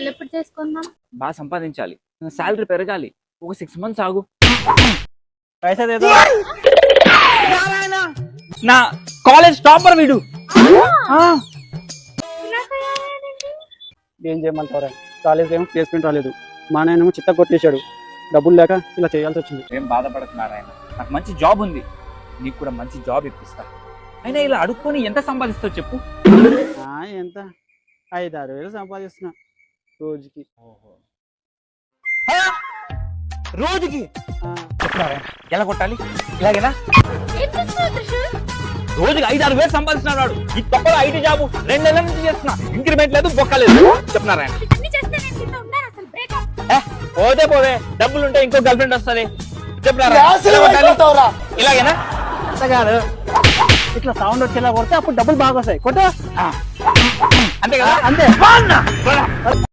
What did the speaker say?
ఎప్పుడు చేసుకుందాం? బాగా సంపాదించాలి, శాలరీ పెరగాలి, ఒక 6 months ఆగు. పైసా దేదో నా కాలేజ్ టాపర్ వీడు. ఏం చేయమంటారా? కాలేజ్ ఏమో ప్లేస్మెంట్ రాలేదు, మా నాయనేమో చిత్త కొట్టేశాడు. డబ్బులు లేక ఇలా చేయాల్సి వచ్చింది. ఏం బాధపడుతున్నారు ఆయన, నాకు మంచి జాబ్ ఉంది, నీకు కూడా మంచి జాబ్ ఇప్పిస్తా. అయినా ఇలా అడుక్కొని ఎంత సంపాదిస్తావు చెప్పు? ఎంత 5-6 వేలు సంపాదిస్తున్నా రోజుకి. రోజుకి ఎలా కొట్టాలి? ఇలాగేనా? రోజుకి 5-6 వేలు సంపాదిస్తున్నాడు. ఈ తప్పలో ఐటీ జాబ్ 2 నెలల నుంచి చేస్తున్నా, ఇంక్రిమెంట్ లేదు, బొక్కలేదు. చెప్తున్నారా? పోతే పోతే, డబ్బులు ఉంటే ఇంకో గర్ల్ ఫ్రెండ్ వస్తుంది. చెప్తున్నారా? ఇలాగేనా? కాదు, ఇట్లా సౌండ్ వచ్చేలా కొడితే అప్పుడు డబ్బులు బాగా వస్తాయి. కొట్ట అంతే కదా? అంతే.